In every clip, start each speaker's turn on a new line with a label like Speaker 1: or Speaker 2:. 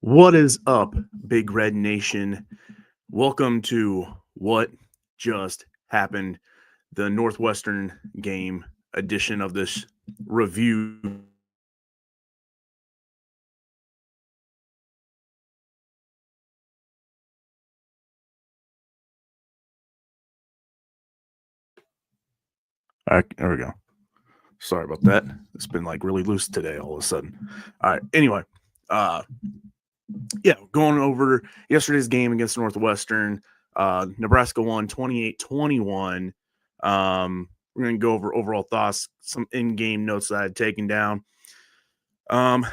Speaker 1: What is up, Big Red Nation? Welcome to What Just Happened, the Northwestern game edition of this review. There we go. Sorry about that. It's been like really loose today all of a sudden. All right. Anyway, uh, yeah, going over yesterday's game against Northwestern. Nebraska won 28-21. We're going to go over overall thoughts, some in-game notes that I had taken down. And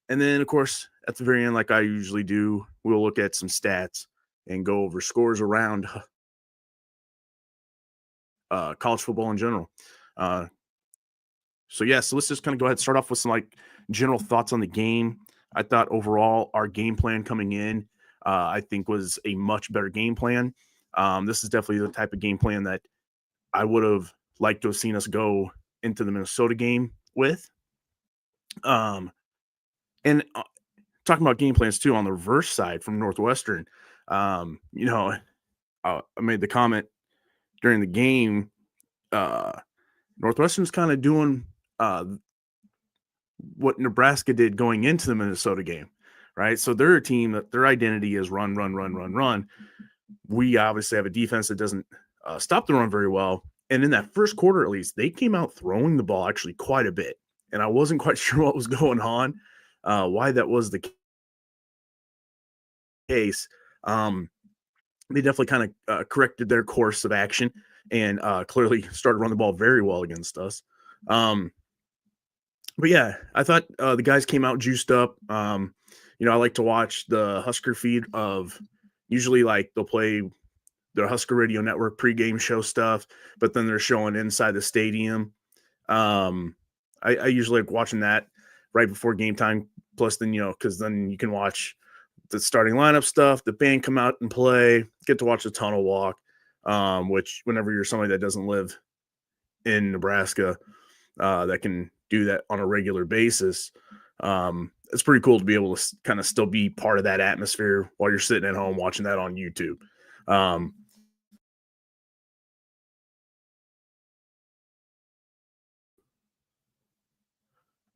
Speaker 1: then, of course, at the very end, like I usually do, we'll look at some stats and go over scores around college football in general. Uh, so let's just kind of go ahead and start off with some like general thoughts on the game. I thought overall our game plan coming in, I think was a much better game plan. This is definitely the type of game plan that I would have liked to have seen us go into the Minnesota game with. And talking about game plans too on the reverse side from Northwestern, um, you know, I made the comment during the game. Uh, Northwestern's kind of doing what Nebraska did going into the Minnesota game, right? So they're a team that their identity is run, run, run, run, run. We obviously have a defense that doesn't stop the run very well. And in that first quarter, at least, they came out throwing the ball actually quite a bit. And I wasn't quite sure what was going on, why that was the case. Um, they definitely kind of corrected their course of action and clearly started running the ball very well against us. Um, but yeah, I thought the guys came out juiced up. I like to watch the Husker feed of usually like they'll play their Husker Radio Network pregame show stuff, but then they're showing inside the stadium. I usually like watching that right before game time. Plus, then because then you can watch the starting lineup stuff, the band come out and play, get to watch the tunnel walk, which whenever you're somebody that doesn't live in Nebraska, that can do that on a regular basis, it's pretty cool to be able to kind of still be part of that atmosphere while you're sitting at home watching that on YouTube. Um,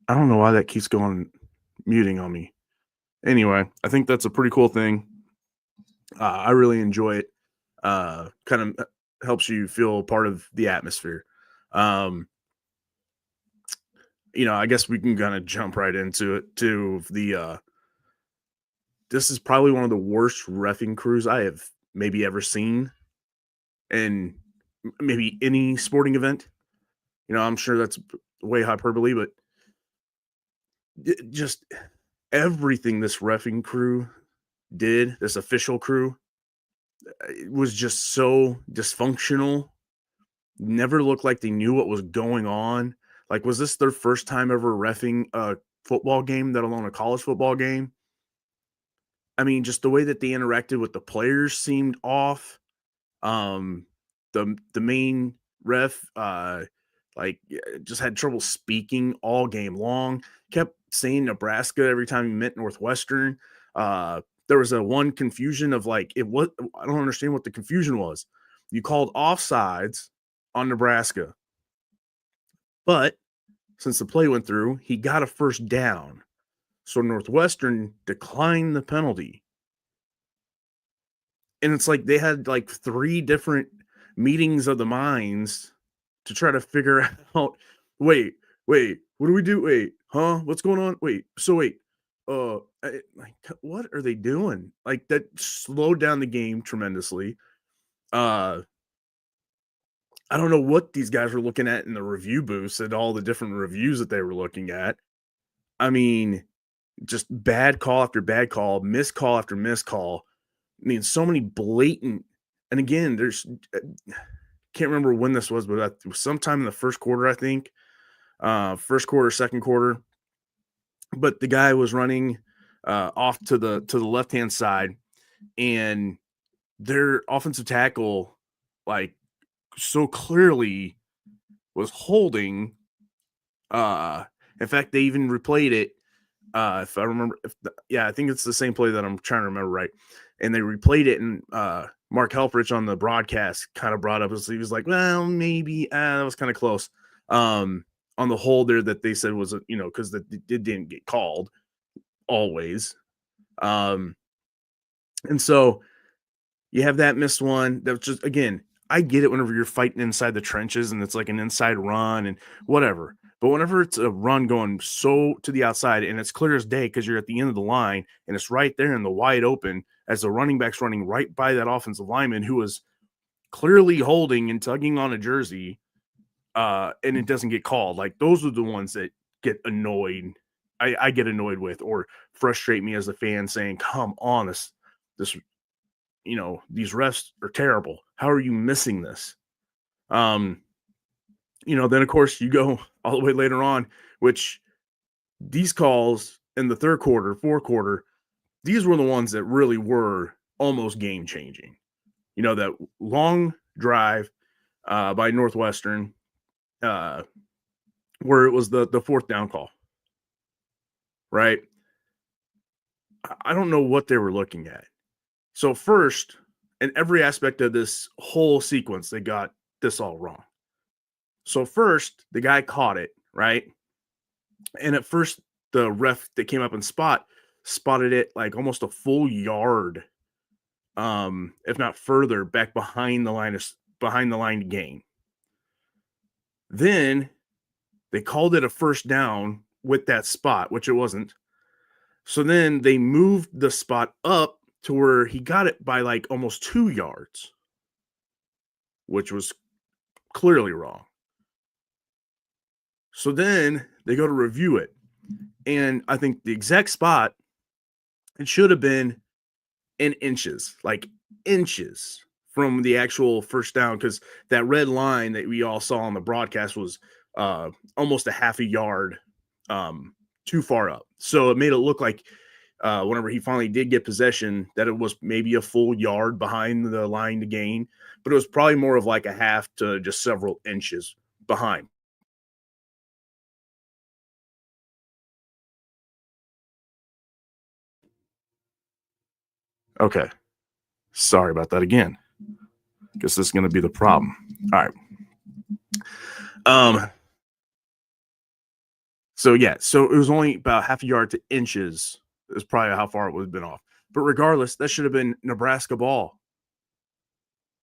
Speaker 1: I don't know why that keeps going muting on me. Anyway, I think that's a pretty cool thing. I really enjoy it. Kind of helps you feel part of the atmosphere. Um, I guess we can kind of jump right into it to the this is probably one of the worst refing crews I have maybe ever seen in maybe any sporting event. I'm sure that's way hyperbole, but just everything this refing crew did, this official crew, it was just so dysfunctional. Never looked like they knew what was going on. Like, was this their first time ever refing a football game, let alone a college football game? I mean, just the way that they interacted with the players seemed off. Um, the main ref, just had trouble speaking all game long. Kept saying Nebraska every time he meant Northwestern. There was a one confusion of like it was. I don't understand what the confusion was. You called offsides on Nebraska, but since the play went through, he got a first down. So Northwestern declined the penalty. And it's like they had like three different meetings of the minds to try to figure out, wait, what do we do? Wait, huh? What's going on? Wait, so wait, like, what are they doing? Like that slowed down the game tremendously. Uh, I don't know what these guys were looking at in the review booths and all the different reviews that they were looking at. I mean, just bad call after bad call, missed call after missed call. I mean, so many blatant. And again, there's can't remember when this was, but sometime in the first quarter, I think, first quarter, second quarter. But the guy was running off to the left hand side, and their offensive tackle, like so clearly, was holding. Uh, in fact, they even replayed it. If I remember, yeah, I think it's the same play that I'm trying to remember right. And they replayed it, and Mark Helfrich on the broadcast kind of brought up, he was like, well, maybe that was kind of close. Um, on the hold there that they said was, because it didn't get called always. Um, and so you have that missed one. That's just, again, I get it whenever you're fighting inside the trenches and it's like an inside run and whatever. But whenever it's a run going so to the outside and it's clear as day because you're at the end of the line and it's right there in the wide open as the running back's running right by that offensive lineman who was clearly holding and tugging on a jersey, and it doesn't get called. Like, those are the ones that get annoyed. I get annoyed with or frustrate me as a fan saying, come on, this these refs are terrible. How are you missing this? Um, then of course you go all the way later on, which these calls in the third quarter, fourth quarter, these were the ones that really were almost game changing. That long drive by Northwestern, uh, where it was the fourth down call, right? I don't know what they were looking at. So first, in every aspect of this whole sequence, they got this all wrong. So first, the guy caught it, right? And at first, the ref that came up and spotted it like almost a full yard, if not further, back behind the line to gain. Then they called it a first down with that spot, which it wasn't. So then they moved the spot up to where he got it by like almost 2 yards, which was clearly wrong. So then they go to review it. And I think the exact spot, it should have been in inches, like inches from the actual first down, because that red line that we all saw on the broadcast was almost a half a yard too far up. So it made it look like whenever he finally did get possession, that it was maybe a full yard behind the line to gain, but it was probably more of like a half to just several inches behind. Okay. Sorry about that again. Guess this is going to be the problem. All right. Um, so yeah, so it was only about half a yard to inches is probably how far it would have been off. But regardless, that should have been Nebraska ball.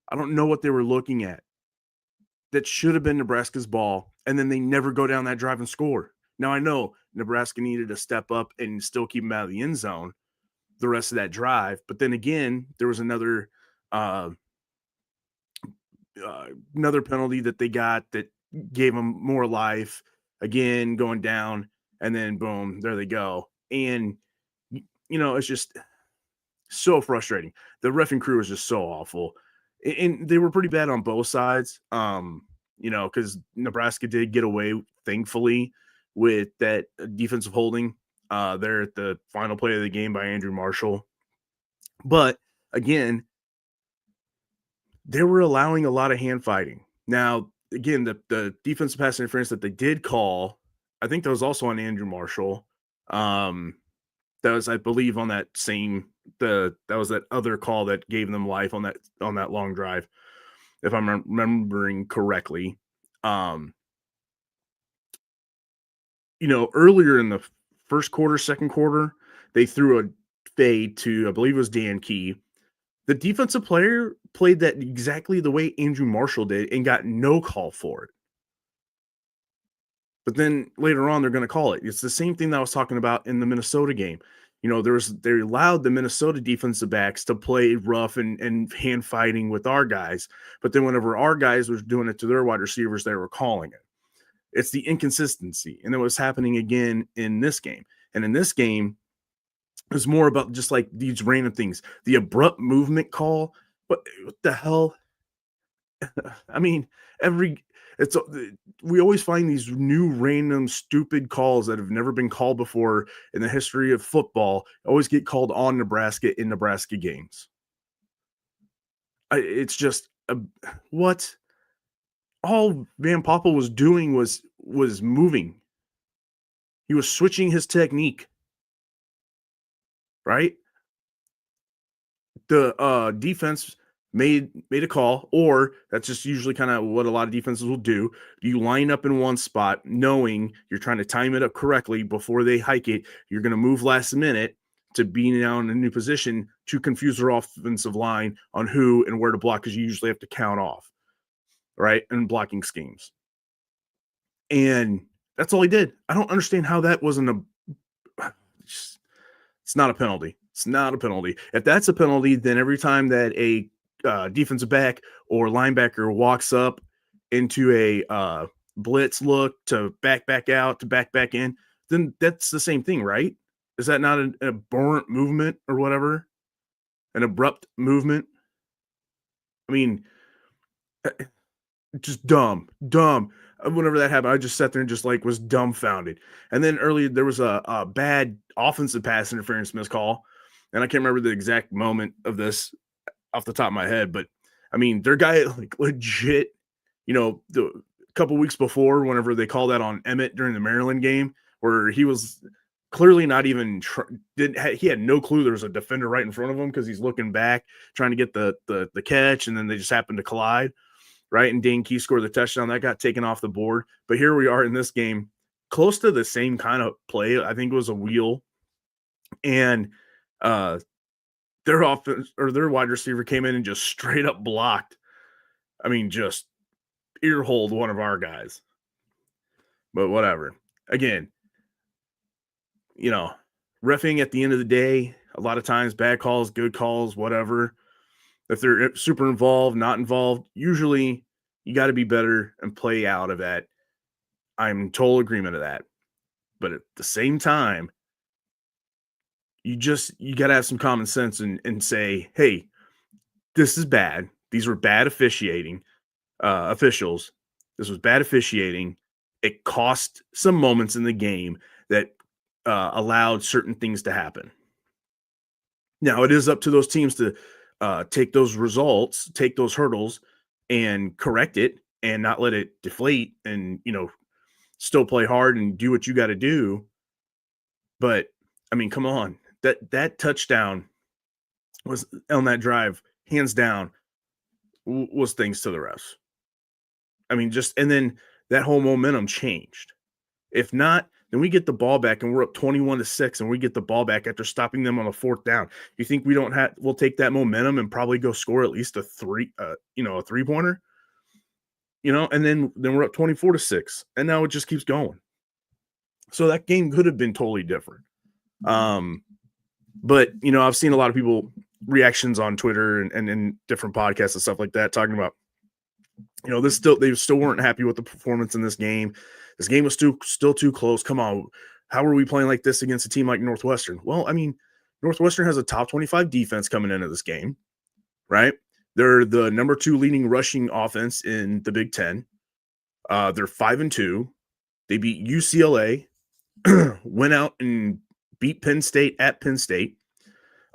Speaker 1: I don't know what they were looking at. That should have been Nebraska's ball, and then they never go down that drive and score. Now I know Nebraska needed to step up and still keep them out of the end zone the rest of that drive, but then again, there was uh, another penalty that they got that gave them more life. Again, going down, and then boom, there they go. And it's just so frustrating. The reffing crew was just so awful, and they were pretty bad on both sides. Because Nebraska did get away, thankfully, with that defensive holding there at the final play of the game by Andrew Marshall. But again, they were allowing a lot of hand fighting. Now, again, the defensive pass interference that they did call, I think that was also on Andrew Marshall. That was, I believe, on that same that was that other call that gave them life on that long drive, if I'm remembering correctly. Earlier in the first quarter, second quarter, they threw a fade to, I believe it was Dan Key. The defensive player played that exactly the way Andrew Marshall did and got no call for it. But then later on, they're going to call it. It's the same thing that I was talking about in the Minnesota game. They allowed the Minnesota defensive backs to play rough and hand fighting with our guys. But then whenever our guys were doing it to their wide receivers, they were calling it. It's the inconsistency. And it was happening again in this game. And in this game, it was more about just like these random things. The abrupt movement call. What the hell? I mean, we always find these new random stupid calls that have never been called before in the history of football. Always get called on Nebraska in Nebraska games. It's just what all Van Poppel was doing was moving. He was switching his technique. right? The defense made a call, or that's just usually kind of what a lot of defenses will do. You line up in one spot, knowing you're trying to time it up correctly before they hike it. You're going to move last minute to be now in a new position to confuse their offensive line on who and where to block, because you usually have to count off, right? And blocking schemes. And that's all he did. I don't understand how that wasn't it's not a penalty. It's not a penalty. If that's a penalty, then every time that a defensive back or linebacker walks up into a blitz look to back out to back in, then that's the same thing, right? Is that not an abhorrent movement or whatever? An abrupt movement? I mean, just dumb. Whenever that happened, I just sat there and just like was dumbfounded. And then earlier there was a bad offensive pass interference miscall, and I can't remember the exact moment of this off the top of my head, but I mean, their guy like legit, the couple weeks before, whenever they called that on Emmett during the Maryland game, where he was clearly not even he had no clue there was a defender right in front of him because he's looking back trying to get the catch, and then they just happened to collide. Right, and Dane Key scored the touchdown that got taken off the board. But here we are in this game, close to the same kind of play. I think it was a wheel, and their offense or their wide receiver came in and just straight up blocked. I mean, just earholed one of our guys. But whatever. Again, reffing at the end of the day, a lot of times bad calls, good calls, whatever. If they're super involved, not involved, usually you got to be better and play out of that. I'm in total agreement of that. But at the same time, you got to have some common sense and say, hey, this is bad. These were bad officiating officials. This was bad officiating. It cost some moments in the game that allowed certain things to happen. Now, it is up to those teams to take those results, take those hurdles, and correct it, and not let it deflate, and still play hard and do what you got to do. But I mean, come on, that touchdown was on that drive, hands down, was thanks to the refs. I mean, and then that whole momentum changed. If not, then we get the ball back and we're up 21-6, and we get the ball back after stopping them on a fourth down. You think we'll take that momentum and probably go score at least a 3-pointer, and then we're up 24-6, and now it just keeps going. So that game could have been totally different. But I've seen a lot of people reactions on Twitter and in different podcasts and stuff like that talking about, they still weren't happy with the performance in this game. This game was still too close. Come on. How are we playing like this against a team like Northwestern? Well, I mean, Northwestern has a top 25 defense coming into this game, right? They're the number 2 leading rushing offense in the Big Ten. They're 5-2. They beat UCLA, went out and beat Penn State at Penn State.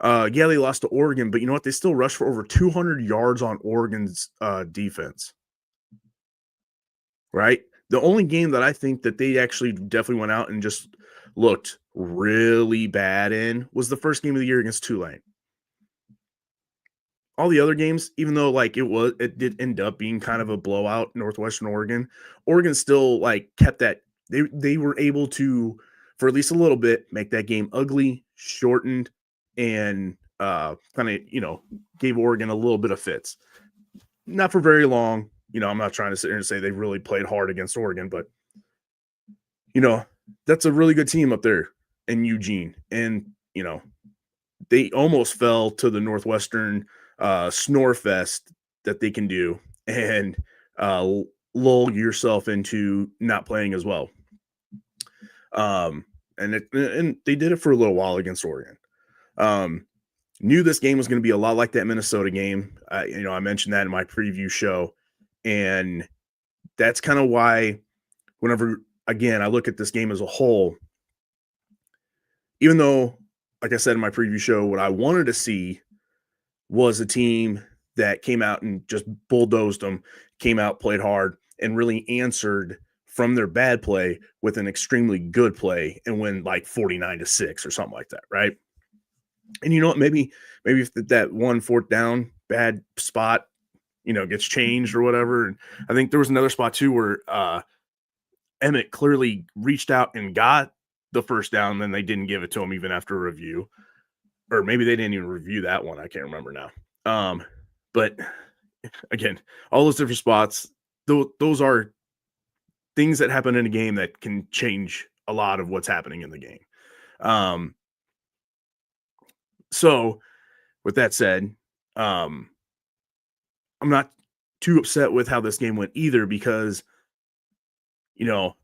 Speaker 1: Yeah, they lost to Oregon, but you know what? They still rushed for over 200 yards on Oregon's defense. Right? The only game that I think that they actually definitely went out and just looked really bad in was the first game of the year against Tulane. All the other games, even though it did end up being kind of a blowout, Northwestern Oregon still kept that. They were able to, for at least a little bit, make that game ugly, shortened, and kind of gave Oregon a little bit of fits. Not for very long. I'm not trying to sit here and say they really played hard against Oregon, but that's a really good team up there in Eugene, and they almost fell to the Northwestern snore fest that they can do and lull yourself into not playing as well. And they did it for a little while against Oregon. Knew this game was going to be a lot like that Minnesota game. I mentioned that in my preview show, and that's kind of why whenever, again, I look at this game as a whole, even though, like I said in my preview show, what I wanted to see was a team that came out and just bulldozed them, came out, played hard, and really answered from their bad play with an extremely good play and win 49-6 or something like that, right? And you know what? Maybe if that one fourth down bad spot, gets changed or whatever. And I think there was another spot too where Emmett clearly reached out and got the first down, then they didn't give it to him even after a review. Or maybe they didn't even review that one. I can't remember now. But again, all those different spots, those are things that happen in a game that can change a lot of what's happening in the game. Um, so with that said, um, I'm not too upset with how this game went either because,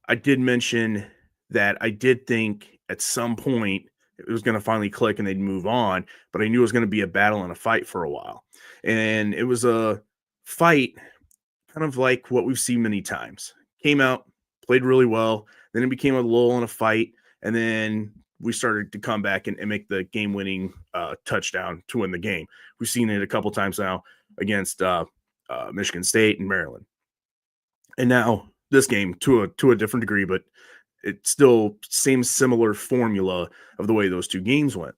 Speaker 1: I did mention that I did think at some point it was going to finally click and they'd move on, but I knew it was going to be a battle and a fight for a while. And it was a fight kind of like what we've seen many times. Came out, played really well, then it became a lull and a fight, and then we started to come back and make the game-winning touchdown to win the game. We've seen it a couple times now against Michigan State and Maryland, and now this game to a different degree, but it's still same similar formula of the way those two games went.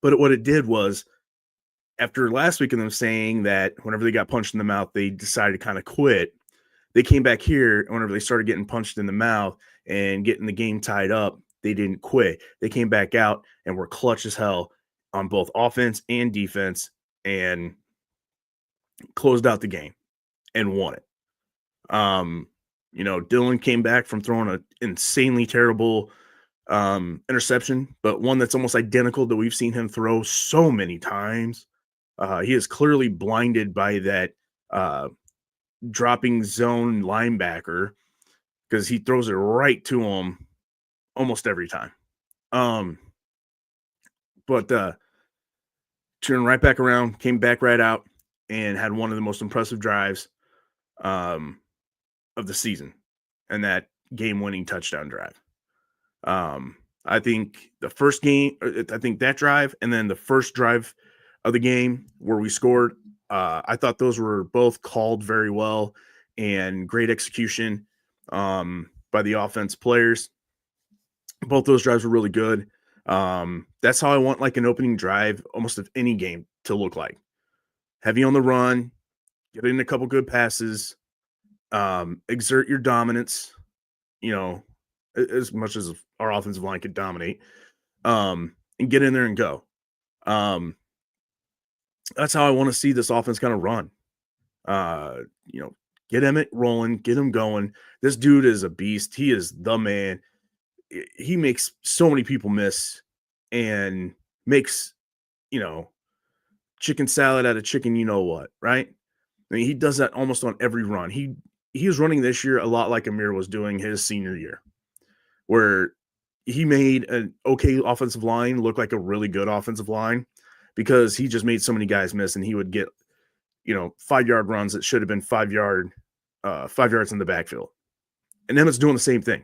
Speaker 1: But what it did was after last week and them saying that whenever they got punched in the mouth, they decided to kind of quit. They came back here, and whenever they started getting punched in the mouth and getting the game tied up, they didn't quit. They came back out and were clutch as hell on both offense and defense and closed out the game and won it. Dylan came back from throwing an insanely terrible interception, but one that's almost identical that we've seen him throw so many times. He is clearly blinded by that dropping zone linebacker because he throws it right to him almost every time. But turned right back around, came back right out, and had one of the most impressive drives of the season, and that game-winning touchdown drive. I think the first game, I think that drive, and then the first drive of the game where we scored, I thought those were both called very well and great execution by the offense players. Both those drives were really good. That's how I want like an opening drive almost of any game to look like. Heavy on the run, get in a couple good passes, exert your dominance, as much as our offensive line could dominate, and get in there and go. That's how I want to see this offense kind of run. Uh, you know, get Emmett rolling, get him going. This dude is a beast. He is the man. He makes so many people miss and makes, you know, chicken salad out of chicken, what, right? I mean, he does that almost on every run. He was running this year a lot like Amir was doing his senior year, where he made an okay offensive line look like a really good offensive line because he just made so many guys miss, and he would get 5-yard runs that should have been 5 yards in the backfield. And Emmett's doing the same thing.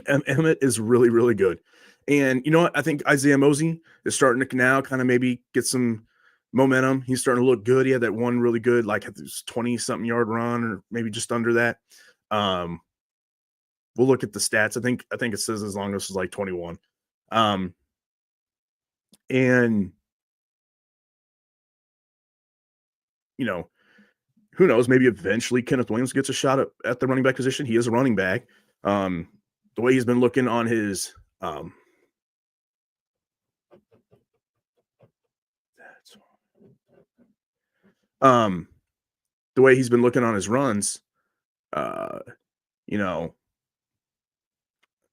Speaker 1: Emmett is really, really good. And you know what? I think Isaiah Mosey is starting to now kind of maybe get some momentum. He's starting to look good. He had that one really good, like 20-something yard run, or maybe just under that. We'll look at the stats. I think it says as long as it's like 21. And who knows? Maybe eventually Kenneth Williams gets a shot at the running back position. He is a running back. The way he's been looking on his the way he's been looking on his runs,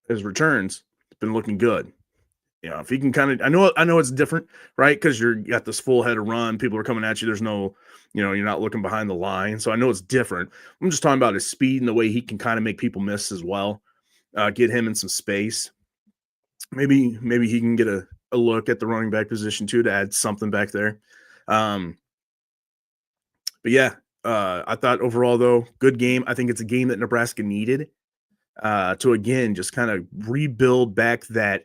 Speaker 1: his returns, it's been looking good. If he can kind of, I know it's different, right? Because you got this full head of run, people are coming at you. There's no, you're not looking behind the line. So I know it's different. I'm just talking about his speed and the way he can kind of make people miss as well. Get him in some space. Maybe he can get a look at the running back position too to add something back there. But yeah, I thought overall though, good game. I think it's a game that Nebraska needed to again just kind of rebuild back that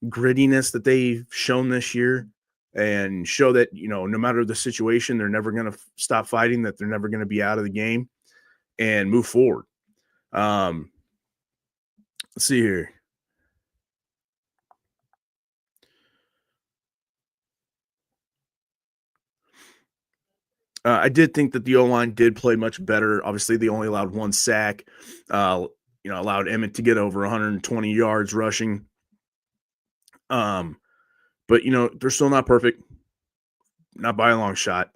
Speaker 1: grittiness that they've shown this year and show that no matter the situation, they're never going to stop fighting, that they're never going to be out of the game, and move forward. Let's see here. I did think that the O-line did play much better. Obviously, they only allowed 1 sack, uh, allowed Emmett to get over 120 yards rushing. Um, but, they're still not perfect, not by a long shot.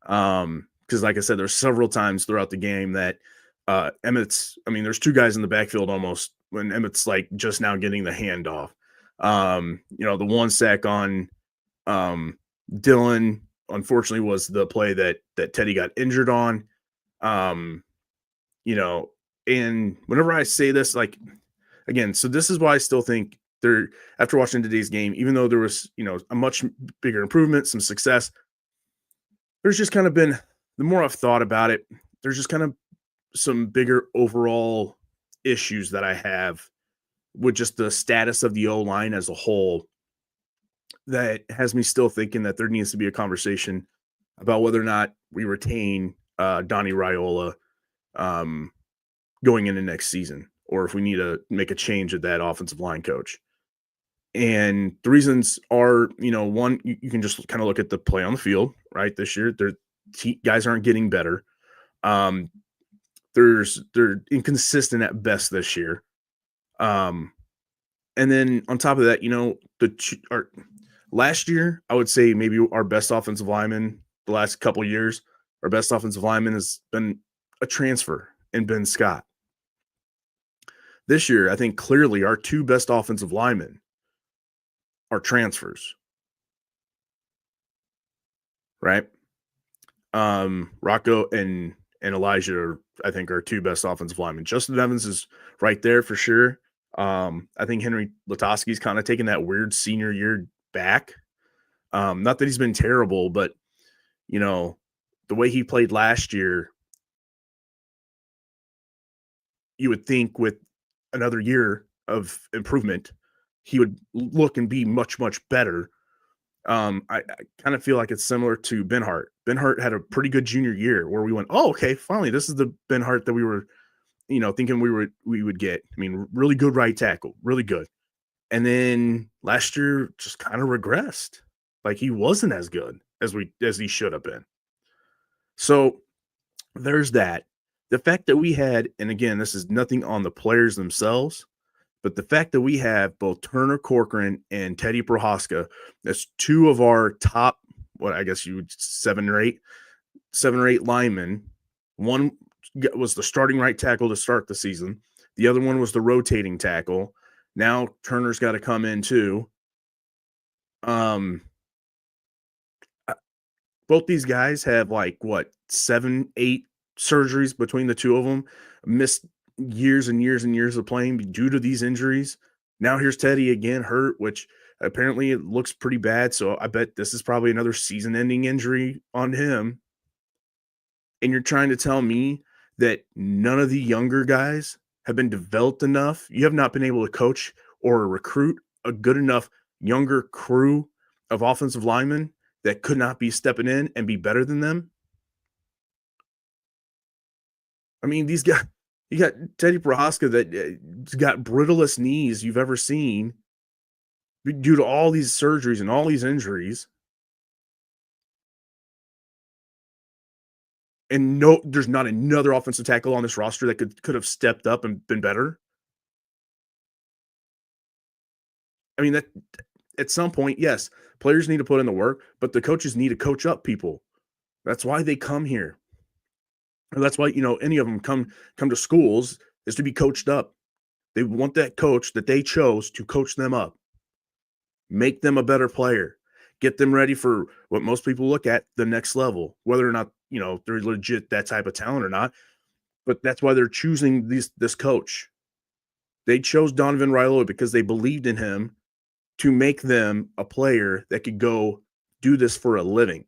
Speaker 1: Because like I said, there's several times throughout the game that, there's 2 guys in the backfield almost when Emmett's, like, just now getting the handoff. The 1 sack on, um, Dylan, unfortunately, was the play that Teddy got injured on. Um, you know, and whenever I say this, like, again, so this is why I still think there, after watching today's game, even though there was, a much bigger improvement, some success, there's just kind of been, the more I've thought about it, there's just kind of some bigger overall issues that I have with just the status of the O line as a whole that has me still thinking that there needs to be a conversation about whether or not we retain Donnie Raiola um, going into next season, or if we need to make a change at that offensive line coach. And the reasons are, one, you can just kind of look at the play on the field, right? This year, guys aren't getting better. Um, they're inconsistent at best this year. And then on top of that, last year, I would say maybe our best offensive lineman the last couple years, our best offensive lineman has been a transfer in Ben Scott. This year, I think clearly our 2 best offensive linemen are transfers, right? Rocco and Elijah I think, are 2 best offensive linemen. Justin Evans is right there for sure. I think Henry Latowski's kind of taken that weird senior year back. Not that he's been terrible, but the way he played last year, you would think with another year of improvement, he would look and be much, much better. I kind of feel like it's similar to Ben Hart. Ben Hart had a pretty good junior year where we went, oh, okay, finally, this is the Ben Hart that we were, thinking we would get. I mean, really good right tackle, really good. And then last year just kind of regressed. Like he wasn't as good as he should have been. So there's that. The fact that we had, and again, this is nothing on the players themselves, but the fact that we have both Turner Corcoran and Teddy Prohaska as 2 of our top, what I guess you would 7 or 8 linemen. One was the starting right tackle to start the season. The other one was the rotating tackle. Now Turner's got to come in too. Both these guys have like what 7, 8 surgeries between the 2 of them. Missed years and years and years of playing due to these injuries. Now here's Teddy again hurt, which apparently it looks pretty bad. So I bet this is probably another season-ending injury on him. And you're trying to tell me that none of the younger guys have been developed enough? You have not been able to coach or recruit a good enough younger crew of offensive linemen that could not be stepping in and be better than them? I mean, these guys, you got Teddy Prohaska that got brittlest knees you've ever seen due to all these surgeries and all these injuries. And no, there's not another offensive tackle on this roster that could have stepped up and been better. I mean, that at some point, yes, players need to put in the work, but the coaches need to coach up people. That's why they come here. And that's why, any of them come to schools is to be coached up. They want that coach that they chose to coach them up, make them a better player, get them ready for what most people look at the next level, whether or not, they're legit that type of talent or not. But that's why they're choosing this coach. They chose Donovan Raiola because they believed in him to make them a player that could go do this for a living.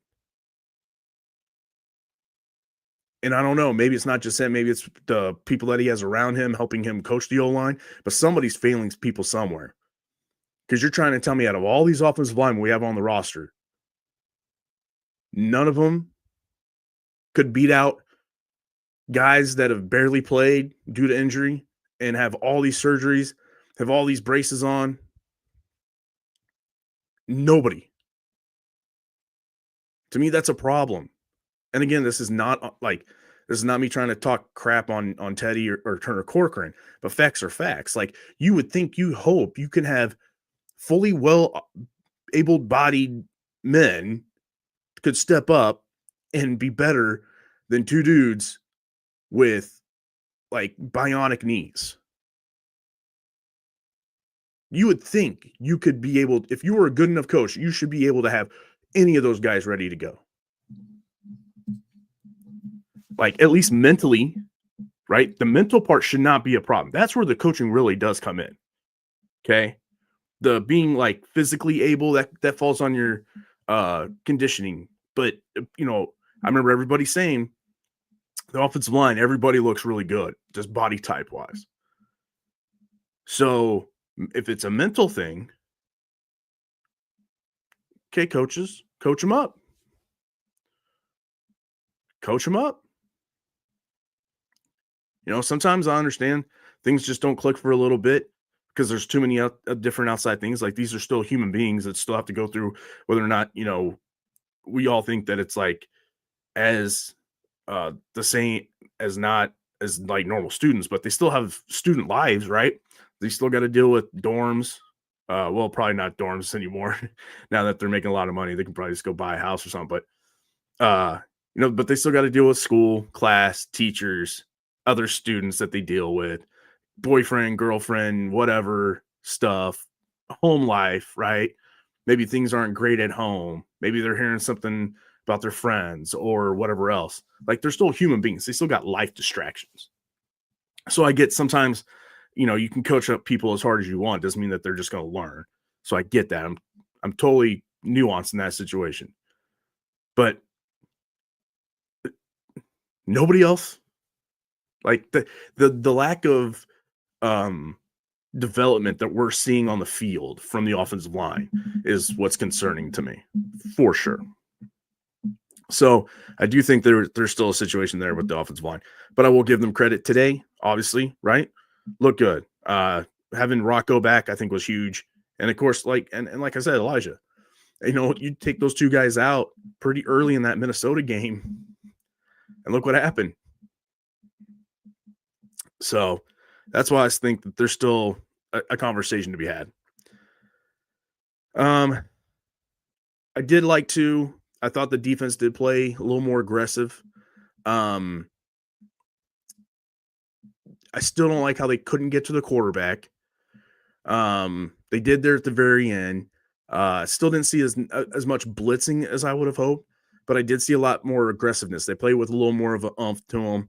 Speaker 1: And I don't know, maybe it's not just him, maybe it's the people that he has around him helping him coach the O-line, but somebody's failing people somewhere. Because you're trying to tell me out of all these offensive linemen we have on the roster, none of them could beat out guys that have barely played due to injury and have all these surgeries, have all these braces on. Nobody. To me, that's a problem. And again, this is not like this is not me trying to talk crap on Teddy or Turner Corcoran, but facts are facts. Like you would think, you hope you can have fully well able-bodied men could step up and be better than two dudes with like bionic knees. You would think you could be able, if you were a good enough coach, you should be able to have any of those guys ready to go. Like at least mentally, right? The mental part should not be a problem. That's where the coaching really does come in. Okay. The being like physically able, that falls on your conditioning. But I remember everybody saying the offensive line, everybody looks really good, just body type wise. So if it's a mental thing, okay, coaches, coach them up. Coach them up. Sometimes I understand things just don't click for a little bit because there's too many different outside things. Like these are still human beings that still have to go through whether or not, we all think that it's like as the same as not as like normal students, but they still have student lives, right? They still got to deal with dorms. Well, probably not dorms anymore. Now that they're making a lot of money, they can probably just go buy a house or something. But but they still got to deal with school, class, teachers, other students that they deal with, boyfriend, girlfriend, whatever stuff, home life, right? Maybe things aren't great at home. Maybe they're hearing something about their friends or whatever else. Like they're still human beings. They still got life distractions. So I get sometimes, you can coach up people as hard as you want. Doesn't mean that they're just going to learn. So I get that. I'm totally nuanced in that situation. But nobody else, like the lack of development that we're seeing on the field from the offensive line is what's concerning to me, for sure. So I do think there's still a situation there with the offensive line, but I will give them credit today. Obviously, right? Look good. Having Rocco back, I think, was huge, and of course, and like I said, Elijah. You take those two guys out pretty early in that Minnesota game, and look what happened. So that's why I think that there's still a conversation to be had. I did like to. I thought the defense did play a little more aggressive. I still don't like how they couldn't get to the quarterback. They did there at the very end. Still didn't see as much blitzing as I would have hoped, but I did see a lot more aggressiveness. They played with a little more of an oomph to them.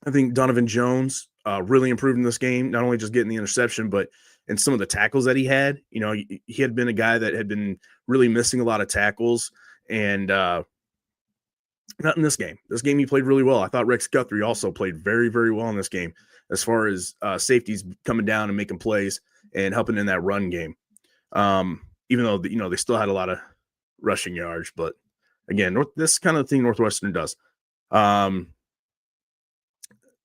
Speaker 1: I think Donovan Jones really improved in this game, not only just getting the interception, but in some of the tackles that he had. He had been a guy that had been really missing a lot of tackles, and not in this game. This game he played really well. I thought Rex Guthrie also played very, very well in this game as far as safeties coming down and making plays and helping in that run game. Even though they still had a lot of rushing yards, but again, this kind of thing Northwestern does.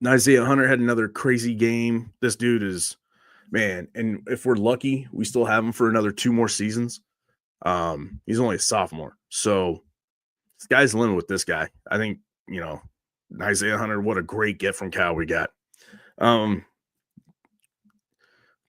Speaker 1: Isaiah Hunter had another crazy game. This dude is, man, and if we're lucky, we still have him for another 2 more seasons. He's only a sophomore, so sky's the limit with this guy. I think Isaiah Hunter, what a great get from Cal we got. Of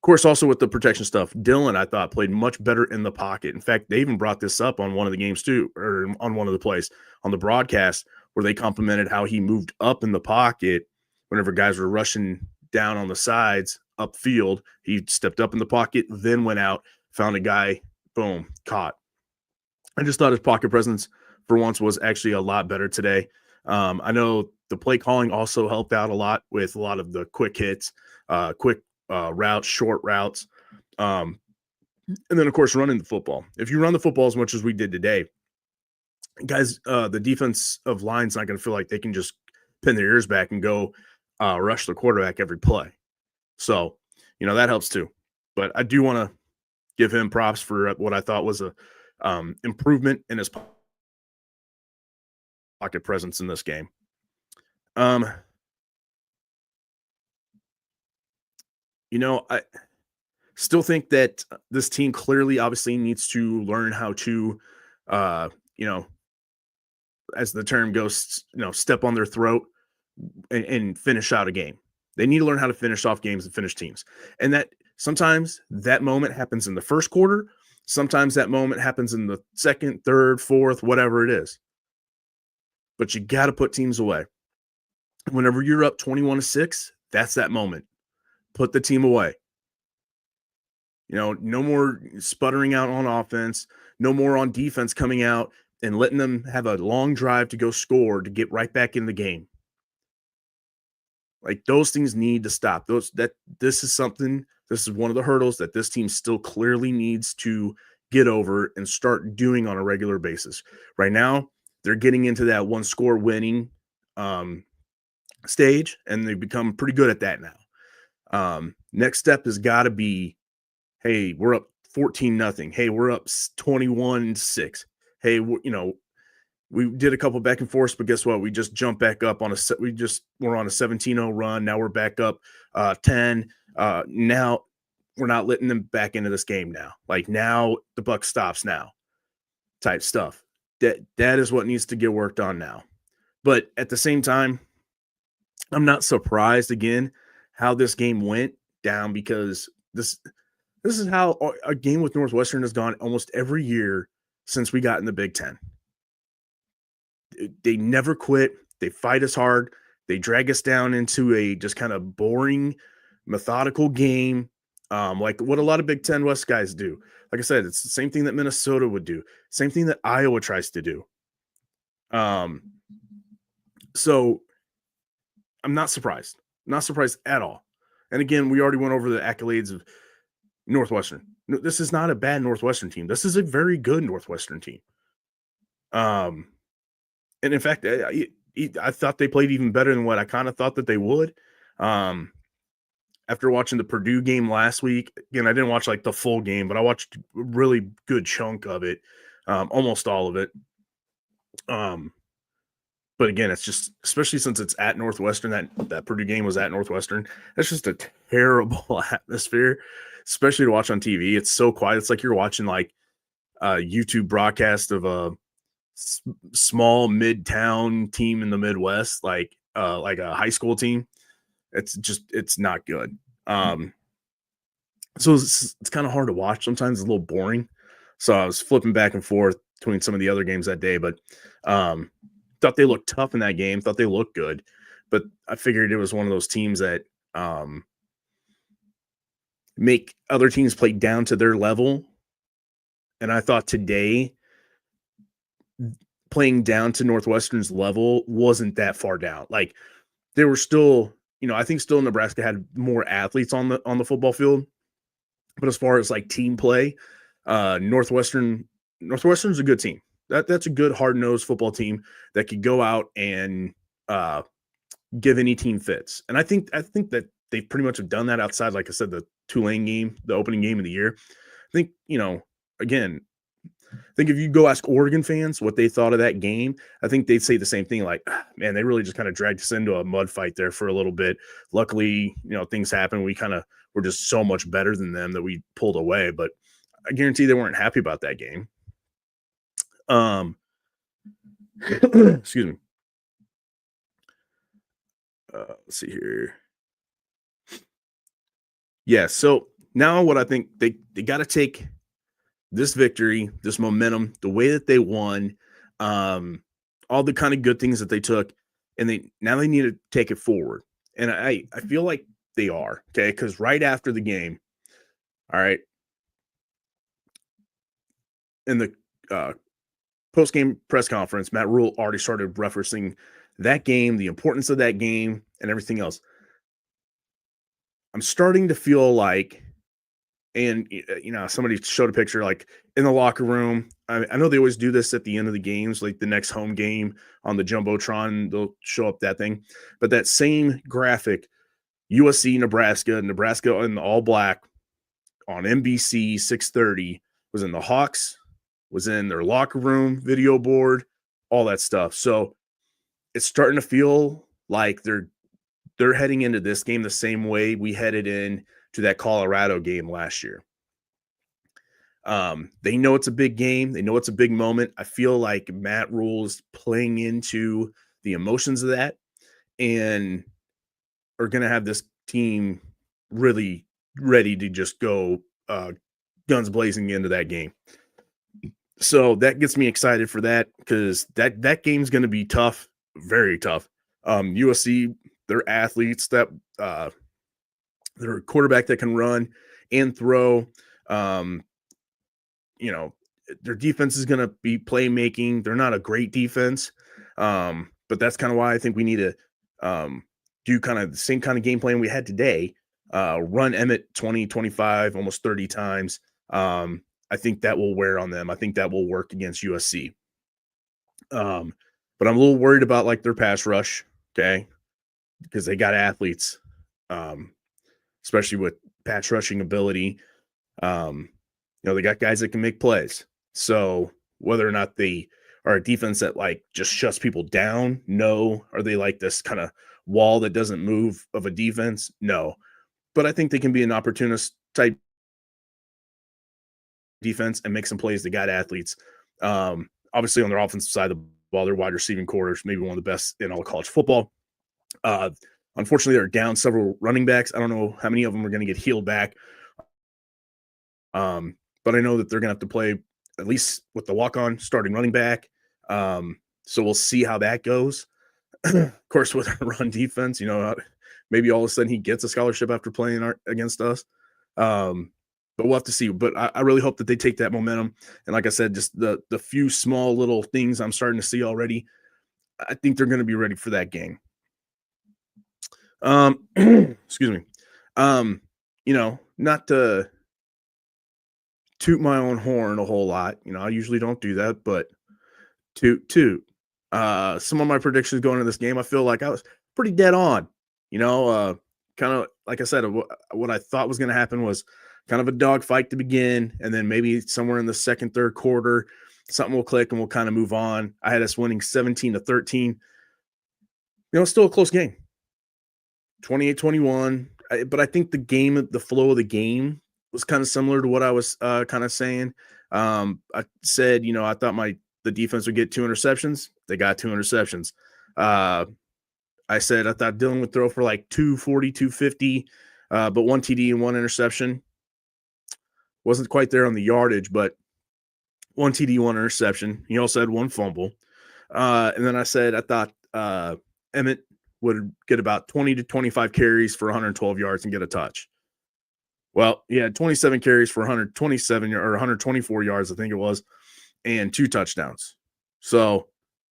Speaker 1: course, also with the protection stuff, Dylan, I thought, played much better in the pocket. In fact, they even brought this up on one of the games too, or on one of the plays on the broadcast, where they complimented how he moved up in the pocket whenever guys were rushing down on the sides upfield. He stepped up in the pocket, then went out, found a guy, boom, caught. I just thought his pocket presence for once was actually a lot better today. I know the play calling also helped out a lot with a lot of the quick hits, quick routes, short routes. And then, of course, running the football. If you run the football as much as we did today, guys, the defensive line's not going to feel like they can just pin their ears back and go rush the quarterback every play. So, that helps too. But I do want to give him props for what I thought was a improvement in his pocket presence in this game. I still think that this team clearly, obviously, needs to learn how to, as the term goes, step on their throat and finish out a game. They need to learn how to finish off games and finish teams. And that sometimes that moment happens in the first quarter. Sometimes that moment happens in the second, third, fourth, whatever it is. But you got to put teams away. Whenever you're up 21-6, that's that moment. Put the team away. No more sputtering out on offense, no more on defense coming out and letting them have a long drive to go score to get right back in the game. Like those things need to stop. This is one of the hurdles that this team still clearly needs to get over and start doing on a regular basis. Right now, they're getting into that one score winning stage, and they've become pretty good at that now. Next step has got to be, hey, we're up 14-0. Hey, we're up 21-6. Hey, we did a couple back and forth, but guess what? We just jumped back up we're on a 17-0 run. Now we're back up 10. Now we're not letting them back into this game now. Like now the buck stops now type stuff. That is what needs to get worked on now. But at the same time, I'm not surprised again how this game went down, because this is how a game with Northwestern has gone almost every year since we got in the Big Ten. They never quit. They fight us hard. They drag us down into a just kind of boring, methodical game, like what a lot of Big Ten West guys do. Like I said, it's the same thing that Minnesota would do. Same thing that Iowa tries to do. So I'm not surprised. Not surprised at all. And again, we already went over the accolades of Northwestern. This is not a bad Northwestern team. This is a very good Northwestern team. And in fact, I thought they played even better than what I kind of thought that they would. After watching the Purdue game last week, again, I didn't watch like the full game, but I watched a really good chunk of it, almost all of it. But again, it's just, especially since it's at Northwestern, that Purdue game was at Northwestern. That's just a terrible atmosphere, especially to watch on TV. It's so quiet. It's like you're watching like a YouTube broadcast of a small midtown team in the Midwest, like a high school team. It's not good. So it's kind of hard to watch. Sometimes it's a little boring. So I was flipping back and forth between some of the other games that day, but thought they looked tough in that game, thought they looked good, but I figured it was one of those teams that make other teams play down to their level. And I thought today playing down to Northwestern's level wasn't that far down. Like they were still, I think still Nebraska had more athletes on the football field, but as far as like team play, Northwestern's a good team. That's a good hard-nosed football team that could go out and give any team fits. And I think that they pretty much have done that outside, like I said, the Tulane game, the opening game of the year. I think, again, I think if you go ask Oregon fans what they thought of that game, I think they'd say the same thing. Like, man, they really just kind of dragged us into a mud fight there for a little bit. Luckily, things happened. We kind of were just so much better than them that we pulled away. But I guarantee they weren't happy about that game. Excuse me. Let's see here. Yeah, so now what I think they got to take this victory, this momentum, the way that they won, all the kind of good things that they took, and they need to take it forward. And I feel like they are, okay? Because right after the game, all right, in the post-game press conference, Matt Rule already started referencing that game, the importance of that game, and everything else. I'm starting to feel like, and somebody showed a picture like in the locker room. I know they always do this at the end of the games, like the next home game on the Jumbotron, they'll show up that thing. But that same graphic, USC, Nebraska in the all black on NBC 630 was in the Hawks, was in their locker room, video board, all that stuff. So it's starting to feel like they're heading into this game the same way we headed in to that Colorado game last year. They know it's a big game. They know it's a big moment. I feel like Matt Rule's playing into the emotions of that and are going to have this team really ready to just go guns blazing into that game. So that gets me excited for that because that game's going to be tough, very tough. USC, they're athletes that they're a quarterback that can run and throw. Um, you know, their defense is going to be playmaking. They're not a great defense, but that's kind of why I think we need to do kind of the same kind of game plan we had today. Run Emmett 20, 25, almost 30 times. I think that will wear on them. I think that will work against USC. But I'm a little worried about like their pass rush, okay, because they got athletes, um, especially with pass rushing ability. They got guys that can make plays. So whether or not they are a defense that like just shuts people down, no. Are they like this kind of wall that doesn't move of a defense? No. But I think they can be an opportunist type defense and make some plays. They got athletes. Obviously, on their offensive side of the ball, their wide receiving quarters, maybe one of the best in all of college football. Uh, Unfortunately, they're down several running backs. I don't know how many of them are going to get healed back. But I know that they're going to have to play at least with the walk-on starting running back. So we'll see how that goes. Of course, with our run defense, maybe all of a sudden he gets a scholarship after playing against us. But we'll have to see. But I really hope that they take that momentum. And like I said, just the few small little things I'm starting to see already, I think they're going to be ready for that game. Excuse me. Not to toot my own horn a whole lot. I usually don't do that, but toot. Some of my predictions going into this game, I feel like I was pretty dead on. Kind of like I said, what I thought was going to happen was kind of a dogfight to begin, and then maybe somewhere in the second, third quarter, something will click and we'll kind of move on. I had us winning 17-13. Still a close game, 28-21. But I think the flow of the game was kind of similar to what I was kind of saying. I said, I thought the defense would get 2 interceptions. They got 2 interceptions. I said I thought Dylan would throw for like 240, 250, but 1 TD and 1 interception. Wasn't quite there on the yardage, but 1 TD, 1 interception. He also had 1 fumble. And then I said I thought Emmett would get about 20 to 25 carries for 112 yards and get a touch. Well, he had 27 carries for 127 or 124 yards, I think it was, and 2 touchdowns. So,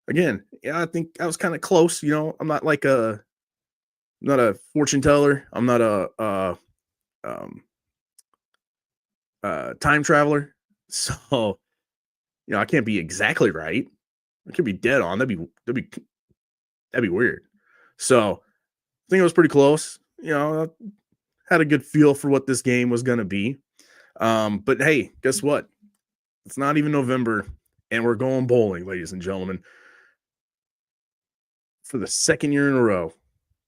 Speaker 1: again, I think I was kind of close. I'm not like not a fortune teller. I'm not a time traveler. So, I can't be exactly right. I could be dead on. That'd be weird. So, I think it was pretty close. I had a good feel for what this game was going to be. But hey, guess what? It's not even November, and we're going bowling, ladies and gentlemen. For the second year in a row,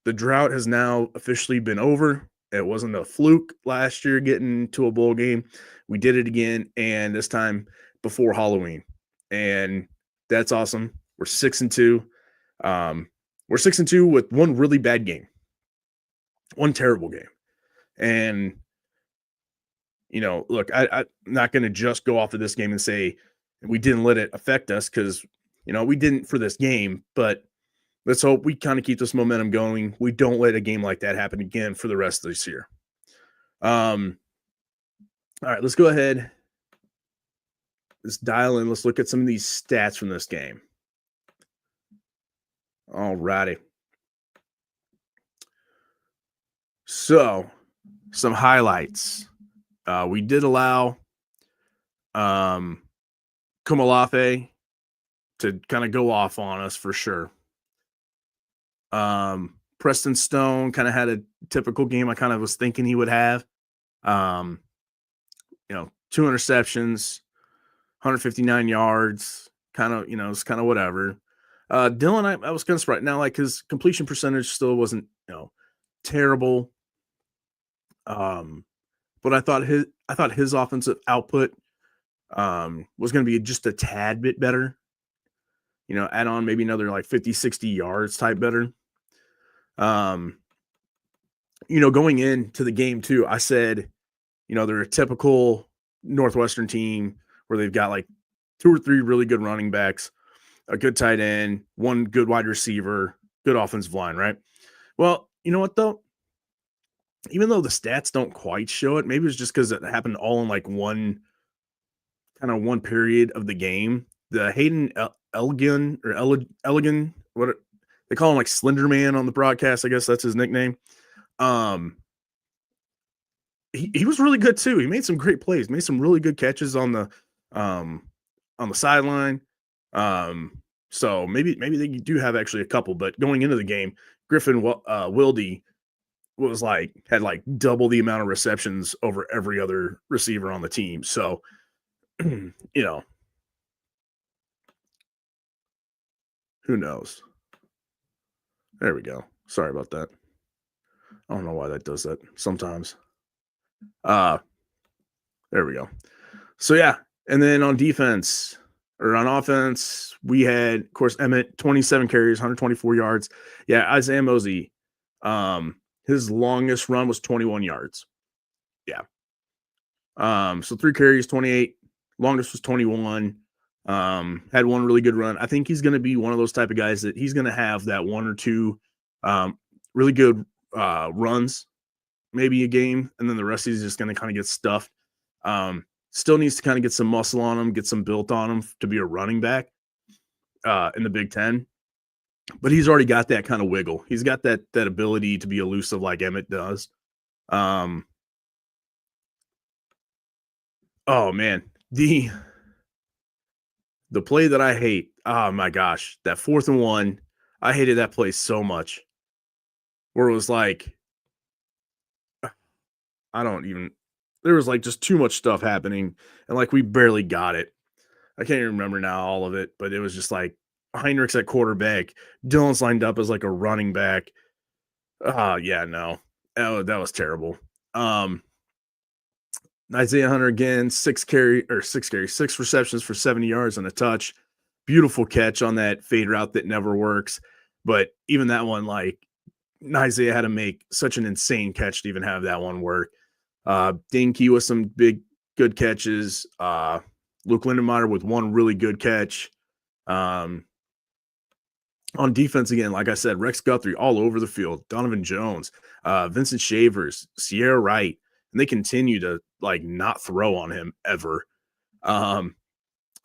Speaker 1: the drought has now officially been over. It wasn't a fluke last year getting to a bowl game. We did it again, and this time before Halloween. And that's awesome. We're 6-2. We're 6-2 with one really bad game, one terrible game. And, look, I'm not going to just go off of this game and say we didn't let it affect us because, we didn't for this game. But let's hope we kind of keep this momentum going. We don't let a game like that happen again for the rest of this year. All right, let's go ahead. Let's dial in. Let's look at some of these stats from this game. All righty. So, some highlights. We did allow Kumalafe to kind of go off on us for sure. Preston Stone kind of had a typical game I kind of was thinking he would have. 2 interceptions, 159 yards, kind of, it's kind of whatever. Dylan, I was kind of surprised. Now, like his completion percentage still wasn't, terrible. But I thought his offensive output was going to be just a tad bit better. Add on maybe another like 50, 60 yards type better. Um, going into the game too, I said, they're a typical Northwestern team where they've got like 2 or 3 really good running backs, a good tight end, 1 good wide receiver, good offensive line, right? Well, you know what though? Even though the stats don't quite show it, maybe it's just because it happened all in like one period of the game. The Hayden Elgin or Elegant, they call him like Slender Man on the broadcast. I guess that's his nickname. Um, he was really good too. He made some great plays, made some really good catches um on the sideline. So maybe they do have actually a couple, but going into the game, Griffin Wilde had like double the amount of receptions over every other receiver on the team. So, you know, who knows? There we go. Sorry about that. I don't know why that does that sometimes. Uh, there we go. So yeah, and then on defense or on offense, we had, of course, Emmett, 27 carries, 124 yards. Yeah, Isaiah Mosey, his longest run was 21 yards. Yeah. So 3 carries, 28. Longest was 21. Had one really good run. I think he's going to be one of those type of guys that he's going to have that 1 or 2 really good runs, maybe a game, and then the rest he's just going to kind of get stuffed. Still needs to kind of get some muscle on him, get some built on him to be a running back in the Big Ten. But he's already got that kind of wiggle. He's got that ability to be elusive like Emmett does. Oh man, the play that I hate. Oh my gosh, that 4th and 1. I hated that play so much. Where it was like, I don't even. There was like just too much stuff happening, and like we barely got it. I can't even remember now all of it, but it was just like Heinrich's at quarterback, Dylan's lined up as like a running back. Yeah, no, that was terrible. Isaiah Hunter again, 6 receptions for 70 yards and a touch. Beautiful catch on that fade route that never works. But even that one, like Isaiah had to make such an insane catch to even have that one work. Dinky with some big, good catches. Luke Lindenmeyer with one really good catch. On defense, again, like I said, Rex Guthrie all over the field. Donovan Jones, Vincent Shavers, Sierra Wright, and they continue to like not throw on him ever. I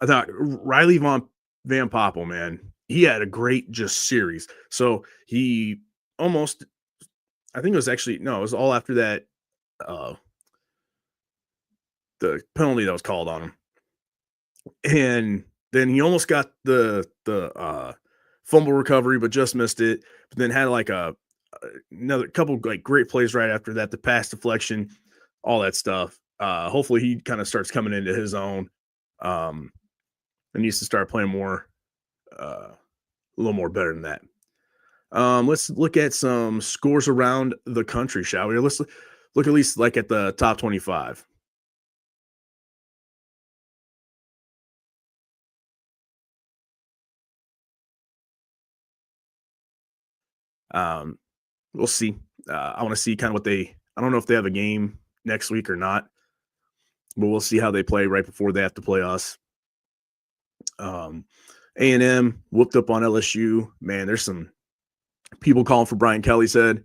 Speaker 1: thought Riley Van Poppel, man, he had a great just series. So he almost, I think it was actually, no, it was all after that, the penalty that was called on him. And then he almost got the fumble recovery, but just missed it. But then had like another couple like great plays right after that, the pass deflection, all that stuff. Hopefully he kind of starts coming into his own, and needs to start playing more, a little more better than that. Let's look at some scores around the country, shall we? Let's look at least like at the top 25. Um, we'll see. I want to see kind of I don't know if they have a game next week or not, but we'll see how they play right before they have to play us. A&M whooped up on LSU. Man, there's some people calling for Brian Kelly's head.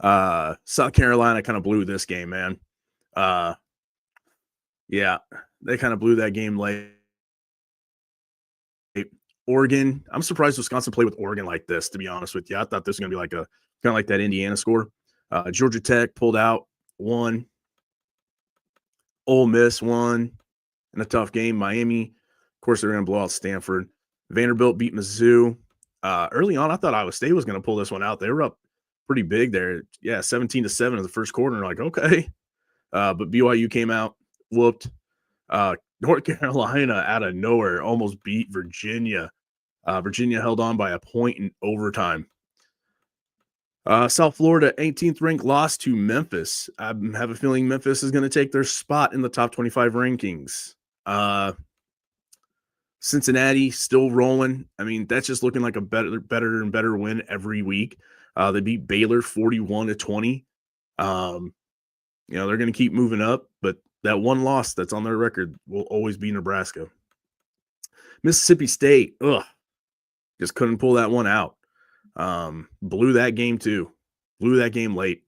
Speaker 1: South Carolina kind of blew this game, man. Yeah, they kind of blew that game late. Oregon, I'm surprised Wisconsin played with Oregon like this, to be honest with you. I thought this was going to be like kind of like that Indiana score. Georgia Tech pulled out, won. Ole Miss won in a tough game. Miami, of course, they're going to blow out Stanford. Vanderbilt beat Mizzou. Early on, I thought Iowa State was going to pull this one out. They were up pretty big there. Yeah, 17-7 in the first quarter. Like, okay. But BYU came out, whooped. North Carolina out of nowhere almost beat Virginia. Virginia held on by a point in overtime. South Florida, 18th ranked, lost to Memphis. I have a feeling Memphis is going to take their spot in the top 25 rankings. Uh, Cincinnati still rolling. I mean, that's just looking like a better and better win every week. They beat Baylor 41-20. Um, they're going to keep moving up, but that one loss that's on their record will always be Nebraska. Mississippi State, just couldn't pull that one out. Blew that game too. Blew that game late.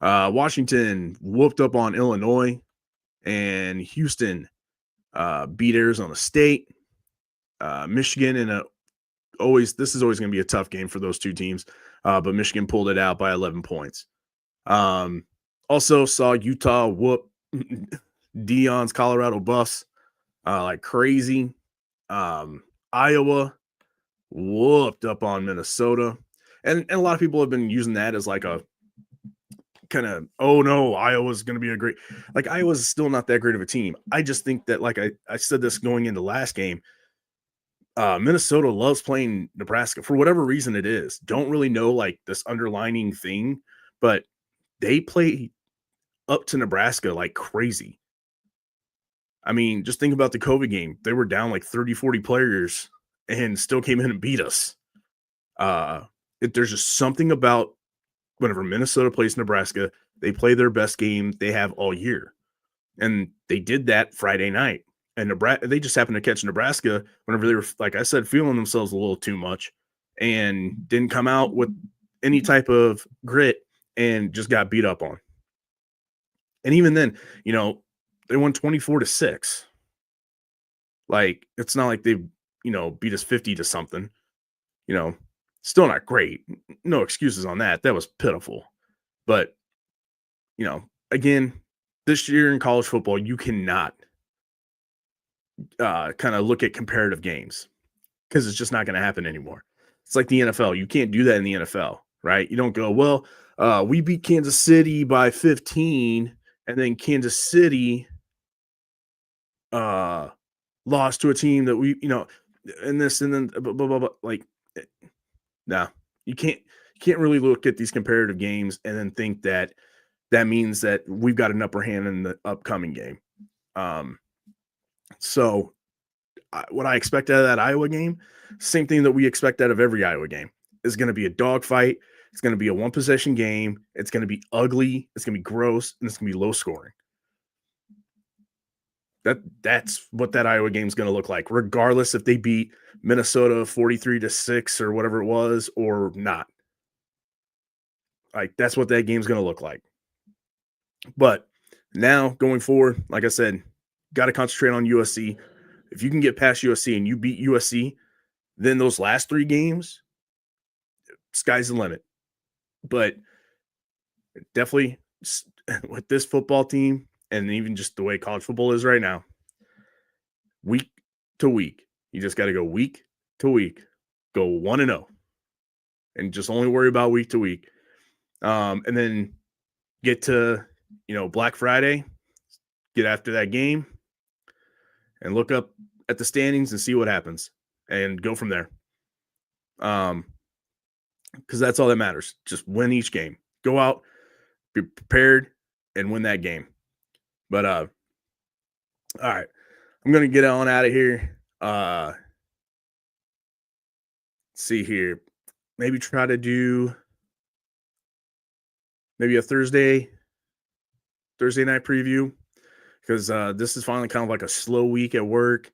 Speaker 1: Washington whooped up on Illinois, and Houston beat Arizona State. Michigan this is always going to be a tough game for those two teams, but Michigan pulled it out by 11 points. Also saw Utah whoop Dion's Colorado Buffs like crazy. Iowa whooped up on Minnesota, and a lot of people have been using that as like a kind of, oh no, Iowa's going to be a great, like Iowa's still not that great of a team. I just think that, like I said this going into last game, Minnesota loves playing Nebraska for whatever reason it is. Don't really know like this underlining thing, but they play up to Nebraska like crazy. I mean, just think about the COVID game. They were down like 30, 40 players and still came in and beat us. There's just something about whenever Minnesota plays Nebraska, they play their best game they have all year. And they did that Friday night. And Nebraska, they just happened to catch Nebraska whenever they were, like I said, feeling themselves a little too much and didn't come out with any type of grit and just got beat up on. And even then, they won 24-6. Like, it's not like they, beat us 50 to something. Still not great. No excuses on that. That was pitiful. But, again, this year in college football, you cannot kind of look at comparative games because it's just not going to happen anymore. It's like the NFL. You can't do that in the NFL, right? You don't go, well, we beat Kansas City by 15, and then Kansas City lost to a team that we, and this and then blah, blah, blah, blah. Like, no, you can't really look at these comparative games and then think that means that we've got an upper hand in the upcoming game. So what I expect out of that Iowa game, same thing that we expect out of every Iowa game, is going to be a dogfight. It's going to be a one possession game. It's going to be ugly. It's going to be gross, and it's going to be low scoring. That's what that Iowa game is going to look like, regardless if they beat Minnesota 43-6 or whatever it was or not. Like, that's what that game's going to look like. But now going forward, like I said, got to concentrate on USC. If you can get past USC and you beat USC, then those last three games, sky's the limit. But definitely with this football team and even just the way college football is right now, week to week, you just got to go week to week, go 1-0, and just only worry about week to week. And then get to, Black Friday, get after that game, and look up at the standings and see what happens and go from there. Because that's all that matters. Just win each game. Go out, be prepared, and win that game. But all right. I'm gonna get on out of here. Let's see here. Maybe try to do maybe a Thursday night preview, because this is finally kind of like a slow week at work,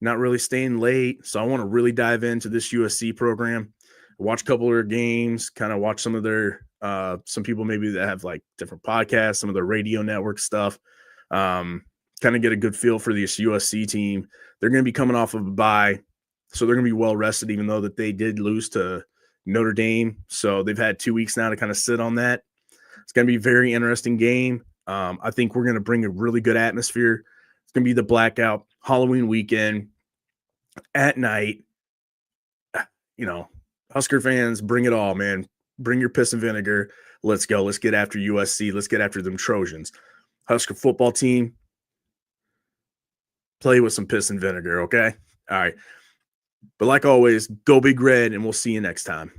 Speaker 1: not really staying late. So I want to really dive into this USC program, watch a couple of their games, kind of watch some of their, some people maybe that have like different podcasts, some of their radio network stuff, kind of get a good feel for this USC team. They're going to be coming off of a bye, so they're going to be well rested, even though that they did lose to Notre Dame. So they've had 2 weeks now to kind of sit on that. It's going to be a very interesting game. I think we're going to bring a really good atmosphere. It's going to be the blackout Halloween weekend at night. Husker fans, bring it all, man. Bring your piss and vinegar. Let's go. Let's get after USC. Let's get after them Trojans. Husker football team, play with some piss and vinegar, okay? All right. But like always, go Big Red, and we'll see you next time.